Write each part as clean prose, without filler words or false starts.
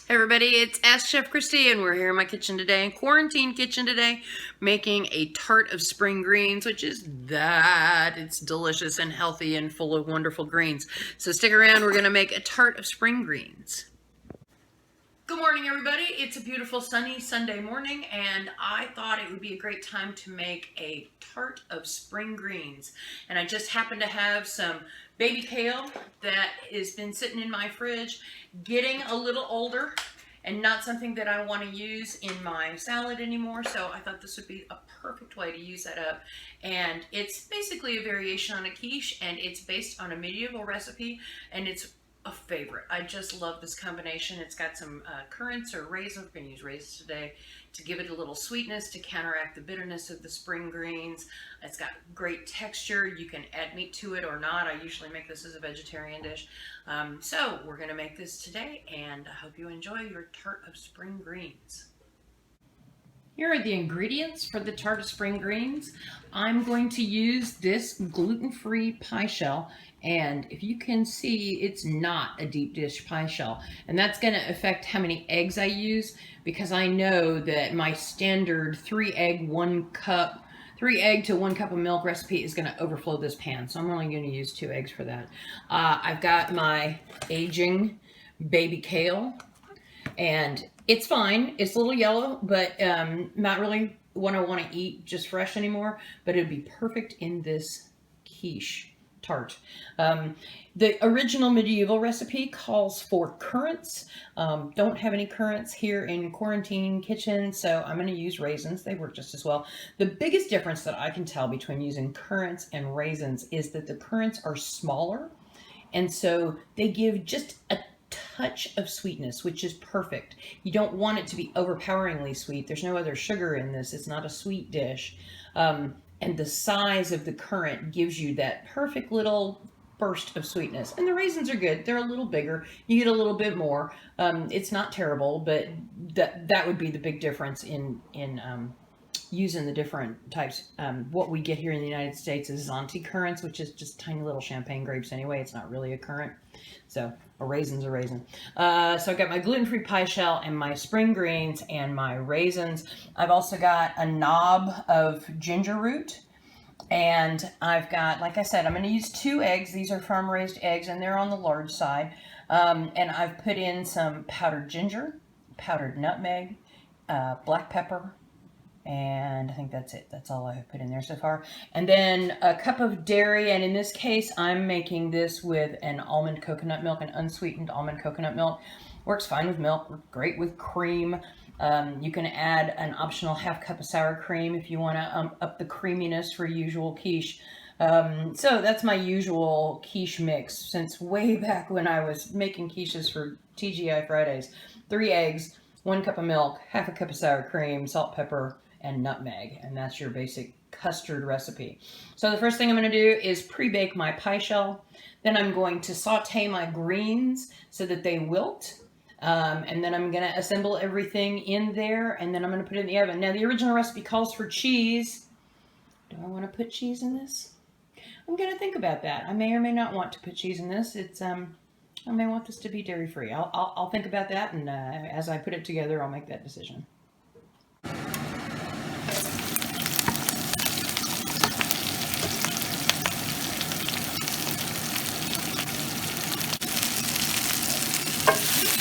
Hey everybody, it's Ask Chef Christy, and we're here in my kitchen today, quarantine kitchen today, making a tart of spring greens, which is it's delicious and healthy and full of wonderful greens. So stick around, we're gonna make a tart of spring greens. Good morning everybody, it's a beautiful sunny Sunday morning, and I thought it would be a great time to make a tart of spring greens. And I just happen to have some baby kale that has been sitting in my fridge, getting a little older and not something that I want to use in my salad anymore, so I thought this would be a perfect way to use that up. And it's basically a variation on a quiche, and it's based on a medieval recipe, and it's a favorite. I just love this combination. It's got some currants or raisins. We're going to use raisins today to give it a little sweetness to counteract the bitterness of the spring greens. It's got great texture. You can add meat to it or not. I usually make this as a vegetarian dish. So we're going to make this today, and I hope you enjoy your tart of spring greens. Here are the ingredients for the tart of spring greens. I'm going to use this gluten-free pie shell, and if you can see, it's not a deep dish pie shell, and that's going to affect how many eggs I use, because I know that my standard 3 egg to 1 cup of milk recipe is going to overflow this pan, so I'm only going to use 2 eggs for that. I've got my aging baby kale, and it's fine. It's a little yellow, but not really what I want to eat just fresh anymore, but it would be perfect in this quiche tart. The original medieval recipe calls for currants. Don't have any currants here in quarantine kitchen, so I'm going to use raisins. They work just as well. The biggest difference that I can tell between using currants and raisins is that the currants are smaller, and so they give just a touch of sweetness, which is perfect. You don't want it to be overpoweringly sweet. There's no other sugar in this. It's not a sweet dish. And the size of the currant gives you that perfect little burst of sweetness. And the raisins are good. They're a little bigger. You get a little bit more. It's not terrible, but that would be the big difference in using the different types. What we get here in the United States is Zante currants, which is just tiny little champagne grapes anyway. It's not really a currant. So a raisin's a raisin. So I've got my gluten-free pie shell and my spring greens and my raisins. I've also got a knob of ginger root. And I've got, like I said, I'm going to use 2 eggs. These are farm-raised eggs, and they're on the large side. And I've put in some powdered ginger, powdered nutmeg, black pepper, and I think that's it. That's all I have put in there so far. And then a cup of dairy, and in this case, I'm making this with an almond coconut milk, an unsweetened almond coconut milk. Works fine with milk, works great with cream. You can add an optional ½ cup of sour cream if you want to up the creaminess for usual quiche. So that's my usual quiche mix since way back when I was making quiches for TGI Fridays. 3 eggs, 1 cup of milk, ½ cup of sour cream, salt, pepper, and nutmeg, and that's your basic custard recipe. So the first thing I'm going to do is pre-bake my pie shell. Then I'm going to saute my greens so that they wilt. And then I'm going to assemble everything in there, and then I'm going to put it in the oven. Now, the original recipe calls for cheese. Do I want to put cheese in this? I'm going to think about that. I may or may not want to put cheese in this. I may want this to be dairy-free. I'll think about that, and as I put it together, I'll make that decision.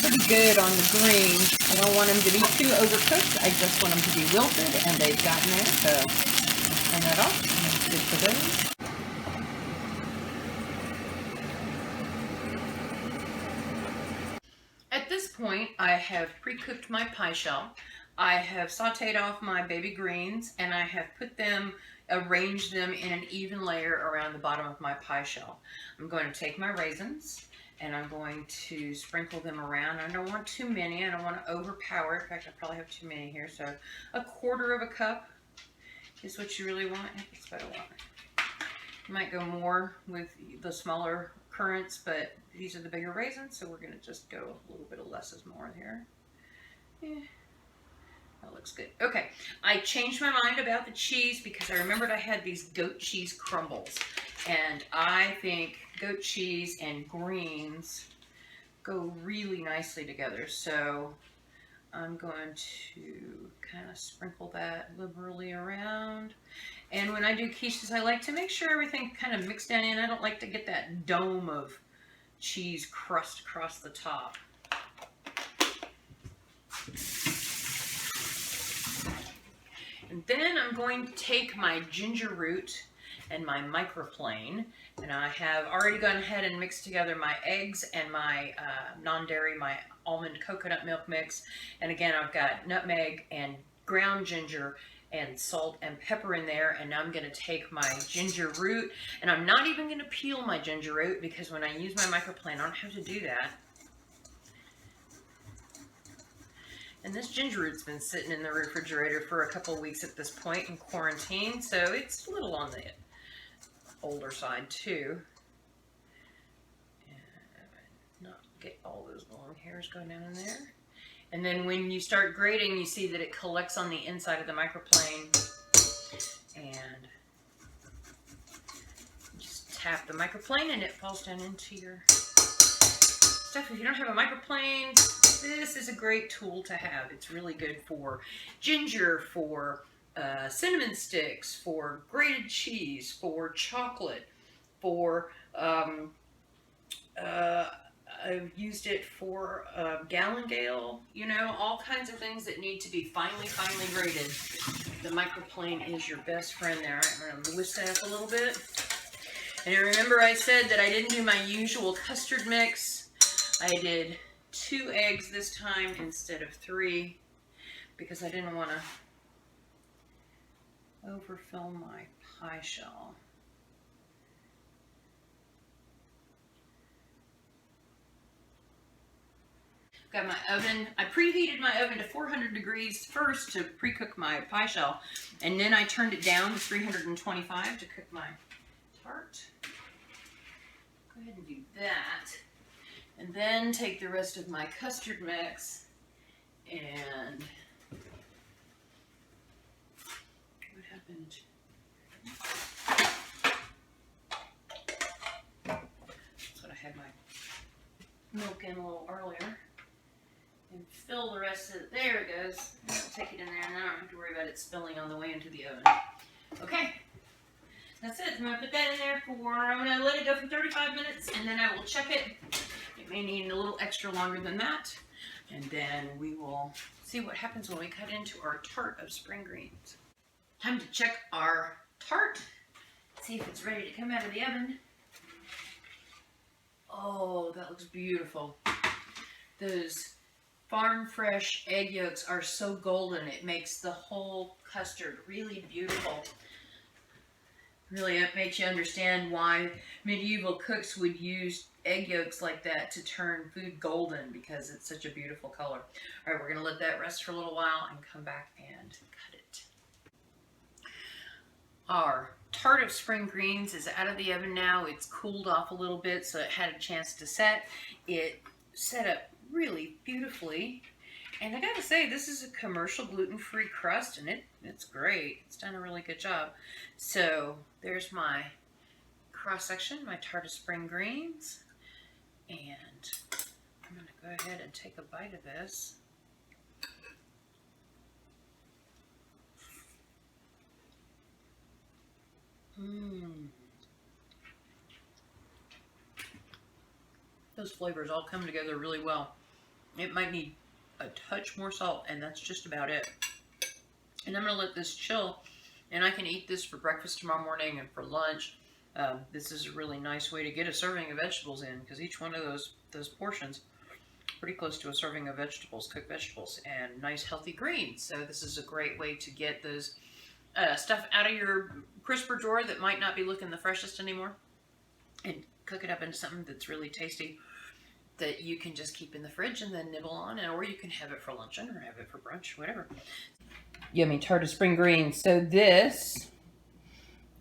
Pretty good on the greens. I don't want them to be too overcooked. I just want them to be wilted, and they've gotten there. So let's turn that off. That's good for those. At this point, I have pre-cooked my pie shell. I have sauteed off my baby greens, and I have arranged them in an even layer around the bottom of my pie shell. I'm going to take my raisins, and I'm going to sprinkle them around. I don't want too many. I don't want to overpower it. In fact, I probably have too many here. So 1/4 cup is what you really want. That's about a lot. You might go more with the smaller currants, but these are the bigger raisins, so we're going to just go a little bit of less is more here. Yeah. That looks good. Okay, I changed my mind about the cheese because I remembered I had these goat cheese crumbles, and I think goat cheese and greens go really nicely together. So I'm going to kind of sprinkle that liberally around. And when I do quiches, I like to make sure everything kind of mixed down in. I don't like to get that dome of cheese crust across the top. And then I'm going to take my ginger root and my microplane, and I have already gone ahead and mixed together my eggs and my non-dairy, my almond coconut milk mix. And again, I've got nutmeg and ground ginger and salt and pepper in there. And now I'm going to take my ginger root, and I'm not even going to peel my ginger root because when I use my microplane, I don't have to do that. And this ginger root's been sitting in the refrigerator for a couple of weeks at this point in quarantine, so it's a little on the older side too. And not get all those long hairs going down in there. And then when you start grating, you see that it collects on the inside of the microplane. And just tap the microplane and it falls down into your stuff. If you don't have a microplane, this is a great tool to have. It's really good for ginger, for cinnamon sticks, for grated cheese, for chocolate, for I've used it for galangale, you know, all kinds of things that need to be finely grated. The microplane is your best friend there. I'm going to whisk that up a little bit. And remember I said that I didn't do my usual custard mix. I did 2 eggs this time instead of 3 because I didn't want to overfill my pie shell. Got my oven. I preheated my oven to 400 degrees first to pre-cook my pie shell, and then I turned it down to 325 to cook my tart. Go ahead and do that. And then take the rest of my custard mix and what happened? That's what I had my milk in a little earlier. And fill the rest of it. There it goes. I'll take it in there and then I don't have to worry about it spilling on the way into the oven. Okay. That's it. I'm going to put that in there I'm going to let it go for 35 minutes and then I will check it. It may need a little extra longer than that. And then we will see what happens when we cut into our Tart of Spring Greens. Time to check our tart. See if it's ready to come out of the oven. Oh, that looks beautiful. Those farm fresh egg yolks are so golden. It makes the whole custard really beautiful. Really, it makes you understand why medieval cooks would use egg yolks like that to turn food golden, because it's such a beautiful color. All right, we're going to let that rest for a little while and come back and cut it. Our Tart of Spring Greens is out of the oven now. It's cooled off a little bit, so it had a chance to set. It set up really beautifully. And I gotta say, this is a commercial gluten-free crust, and it's great. It's done a really good job. So there's my cross-section, my Tart of Spring Greens. And I'm gonna go ahead and take a bite of this. Those flavors all come together really well. It might need a touch more salt, and that's just about it. And I'm going to let this chill, and I can eat this for breakfast tomorrow morning and for lunch. This is a really nice way to get a serving of vegetables in, because each one of those portions pretty close to a serving of vegetables, cooked vegetables, and nice healthy greens. So this is a great way to get those stuff out of your crisper drawer that might not be looking the freshest anymore, and cook it up into something that's really tasty that you can just keep in the fridge and then nibble on, or you can have it for luncheon or have it for brunch, whatever. Yummy Tart of Spring Greens. So this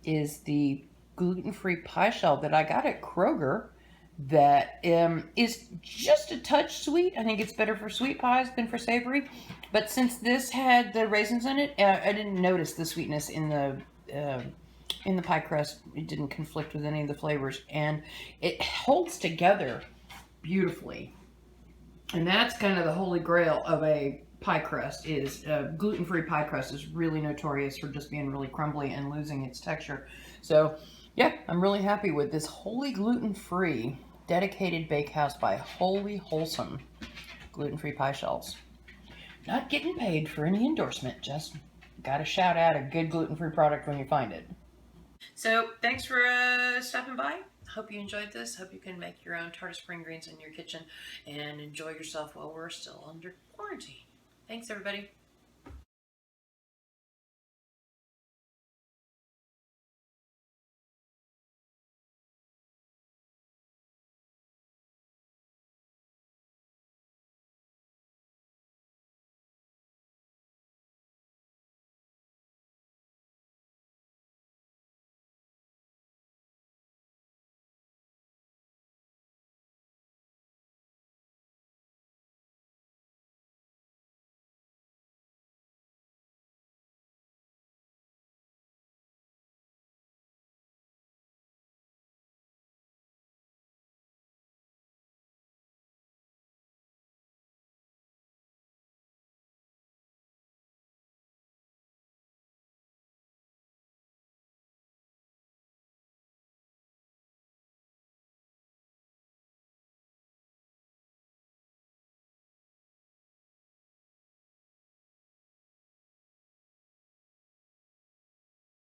is the gluten-free pie shell that I got at Kroger that is just a touch sweet. I think it's better for sweet pies than for savory. But since this had the raisins in it, I didn't notice the sweetness in the pie crust. It didn't conflict with any of the flavors, and it holds together beautifully. And that's kind of the holy grail of a pie crust. Is gluten-free pie crust is really notorious for just being really crumbly and losing its texture. So yeah, I'm really happy with this wholly gluten-free dedicated bakehouse by Wholly Wholesome gluten-free pie shells. Not getting paid for any endorsement, just gotta shout out a good gluten-free product when you find it. So thanks for stopping by. Hope you enjoyed this. Hope you can make your own Tart of Spring Greens in your kitchen and enjoy yourself while we're still under quarantine. Thanks, everybody.